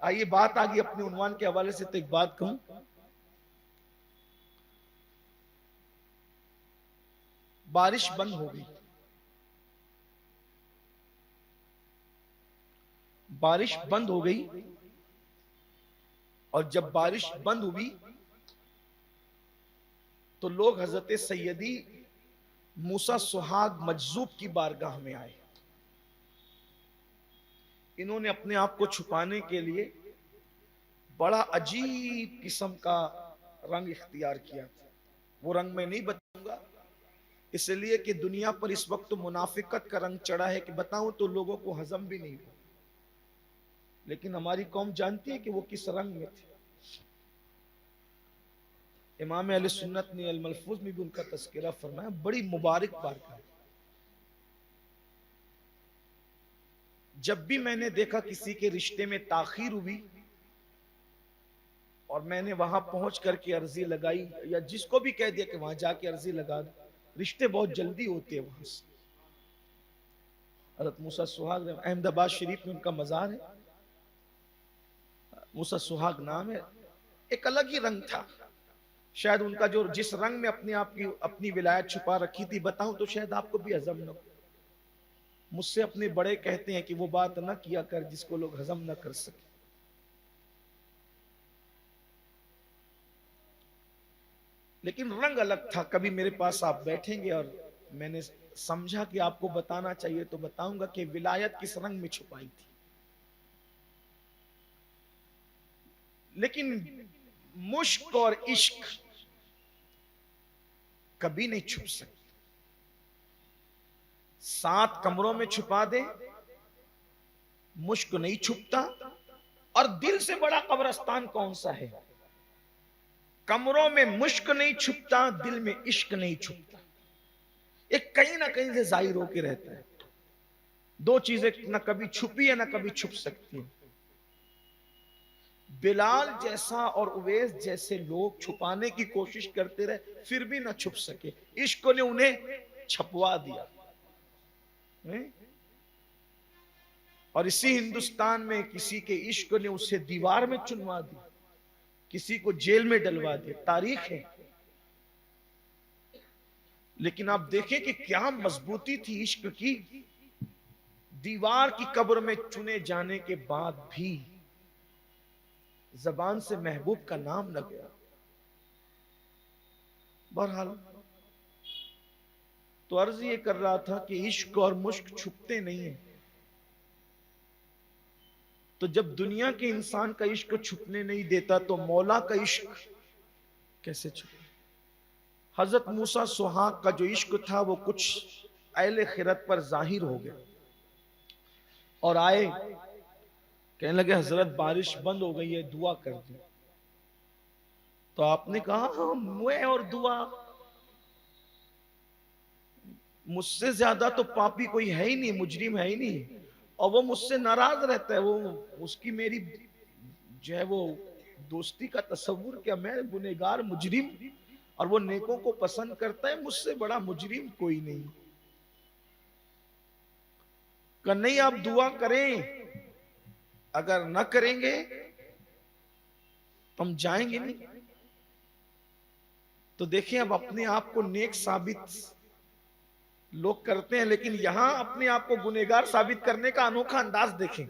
आइए बात आ गई अपने उन्वान के हवाले से, तो एक बात कहूं, बारिश बंद हो गई, बारिश बंद हो गई, और जब बारिश बंद हुई तो लोग हजरत सैयदी मूसा सुहाग मजजूब की बारगाह में आए। इन्होंने अपने आप को छुपाने के लिए बड़ा अजीब किस्म का रंग इख्तियार किया था। वो रंग मैं नहीं बताऊंगा, इसलिए कि दुनिया पर इस वक्त तो मुनाफिकत का रंग चढ़ा है कि बताऊं तो लोगों को हजम भी नहीं हो। लेकिन हमारी कौम जानती है कि वो किस रंग में थे। इमाम अहले सुन्नत ने अल मलफूज में भी उनका तस्करा फरमाया, बड़ी मुबारक बारगाह। जब भी मैंने देखा किसी के रिश्ते में ताखीर हुई और मैंने वहां पहुंच करके अर्जी लगाई, या जिसको भी कह दिया कि वहां जाके अर्जी लगा दो, रिश्ते बहुत जल्दी होते हैं वहां से। हज़रत मूसा सुहाग, अहमदाबाद शरीफ में उनका मजार है, मूसा सुहाग नाम है। एक अलग ही रंग था। शायद उनका जो जिस रंग में अपने आप की अपनी विलायत छुपा रखी थी, बताऊं तो शायद आपको भी हजम न हो। मुझसे अपने बड़े कहते हैं कि वो बात ना किया कर जिसको लोग हजम ना कर सके। लेकिन रंग अलग था। कभी मेरे पास आप बैठेंगे और मैंने समझा कि आपको बताना चाहिए तो बताऊंगा कि विलायत किस रंग में छुपाई थी। लेकिन मुश्क और इश्क कभी नहीं छुप सकते। 7 कमरों में छुपा दे, मुश्क नहीं छुपता। और दिल से बड़ा कब्रिस्तान कौन सा है? कमरों में मुश्क नहीं छुपता, दिल में इश्क नहीं छुपता। एक कहीं ना कहीं से जाहिर होके रहता है। दो चीजें ना कभी छुपी है ना कभी छुप सकती है। बिलाल जैसा और उवैस जैसे लोग छुपाने की कोशिश करते रहे, फिर भी ना छुप सके। इश्क ने उन्हें छपवा दिया। और इसी हिंदुस्तान में किसी के इश्क ने उसे दीवार में चुनवा दिया, किसी को जेल में डलवा दिया। तारीख है। लेकिन आप देखें कि क्या मजबूती थी इश्क की। दीवार की कब्र में चुने जाने के बाद भी जबान से महबूब का नाम न गया। बहरहाल तो अर्ज ये कर रहा था कि इश्क और मुश्क छुपते नहीं है। तो जब दुनिया के इंसान का इश्क छुपने नहीं देता तो मौला का इश्क कैसे छुपे? हजरत मूसा सुहाग का जो इश्क था वो कुछ अहले खिरत पर जाहिर हो गया और आए, कहने लगे हजरत बारिश बंद हो गई है, दुआ कर दी। तो आपने कहा हाँ, मैं और दुआ, मुझसे ज्यादा तो पापी कोई है ही नहीं, मुजरिम है ही नहीं। और वो मुझसे नाराज रहता है। वो उसकी मेरी जो है वो दोस्ती का तस्वुर क्या, मैं गुनहगार मुजरिम, और वो नेकों को पसंद करता है। मुझसे बड़ा मुजरिम कोई नहीं। कि नहीं आप दुआ करें, अगर न करेंगे तो हम जाएंगे नहीं। तो देखिए अब अपने आप को नेक साबित लोग करते हैं, लेकिन यहां अपने आप को गुनहगार साबित करने का अनोखा अंदाज देखें।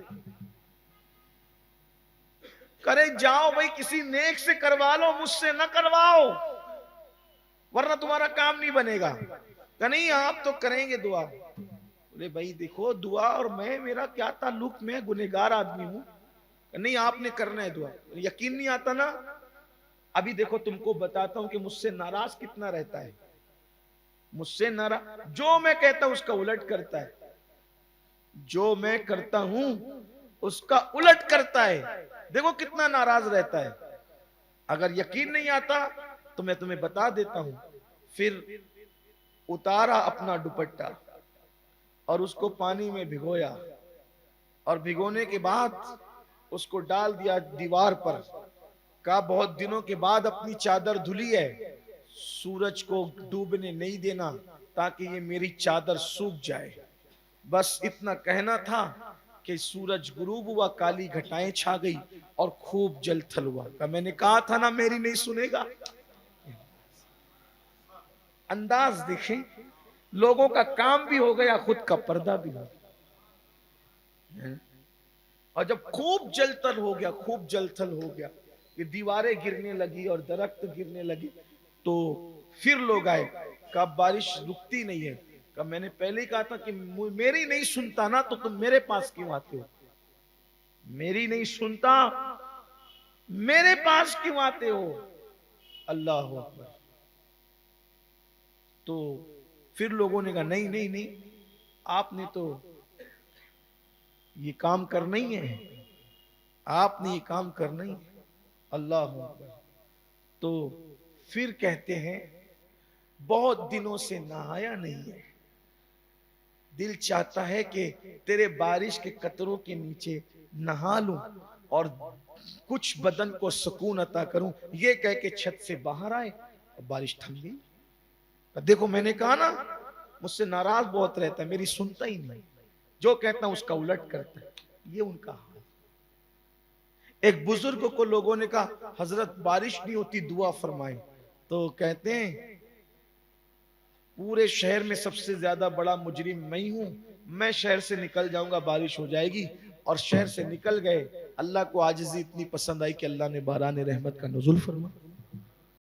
करे जाओ भाई किसी नेक से करवा लो, मुझसे न करवाओ, वरना तुम्हारा काम नहीं बनेगा। नहीं आप तो करेंगे दुआ। बोले भाई देखो दुआ और मैं, मेरा क्या ताल्लुक, मैं गुनहगार आदमी हूं। नहीं आपने करना है दुआ। यकीन नहीं आता ना? अभी देखो तुमको बताता हूं कि मुझसे नाराज कितना रहता है। मुझसे नाराज, जो मैं कहता हूं उसका उलट करता है, जो मैं करता हूं उसका उलट करता है। देखो कितना नाराज रहता है। अगर यकीन नहीं आता तो मैं तुम्हें बता देता हूं। फिर उतारा अपना दुपट्टा और उसको पानी में भिगोया, और भिगोने के बाद उसको डाल दिया दीवार पर। कहा बहुत दिनों के बाद अपनी चादर धुली है, सूरज को डूबने नहीं देना ताकि ये मेरी चादर सूख जाए। बस इतना कहना था कि सूरज गुरूब हुआ, काली घटाएं छा गई और खूब जल थल हुआ। का मैंने कहा था ना मेरी नहीं सुनेगा। अंदाज देखें, लोगों का काम भी हो गया, खुद का पर्दा भी हो गया। और जब खूब जलथल हो गया, खूब जलथल हो गया, ये दीवारें गिरने लगी और दरख्त गिरने लगे, तो फिर लोग आए, कहा बारिश रुकती नहीं है। कहा मैंने पहले ही कहा था कि मेरी नहीं सुनता ना तो तुम मेरे पास क्यों आते हो? मेरी नहीं सुनता, मेरे पास क्यों आते हो? अल्लाह अकबर। तो फिर लोगों ने कहा नहीं नहीं नहीं, आपने तो ये काम करना ही है, आपने ये काम करना ही है। अल्लाह अकबर। तो फिर कहते हैं बहुत दिनों से नहाया नहीं है, दिल चाहता है कि तेरे बारिश के कतरों के नीचे नहा लूं और कुछ बदन को सुकून अता करूं। ये कह के छत से बाहर आए और बारिश थम गई। देखो मैंने कहा ना, मुझसे नाराज बहुत रहता है, मेरी सुनता ही नहीं, जो कहता हूं उसका उलट करता है। ये उनका हाल। एक बुजुर्ग को लोगों ने कहा हजरत बारिश नहीं होती, दुआ फरमाए। तो कहते हैं पूरे शहर में सबसे ज्यादा बड़ा मुजरिम मैं ही हूं, मैं शहर से निकल जाऊंगा बारिश हो जाएगी। और शहर से निकल गए। अल्लाह को आजिज़ी इतनी पसंद आई कि अल्लाह ने बारान रहमत का नुज़ुल फरमा।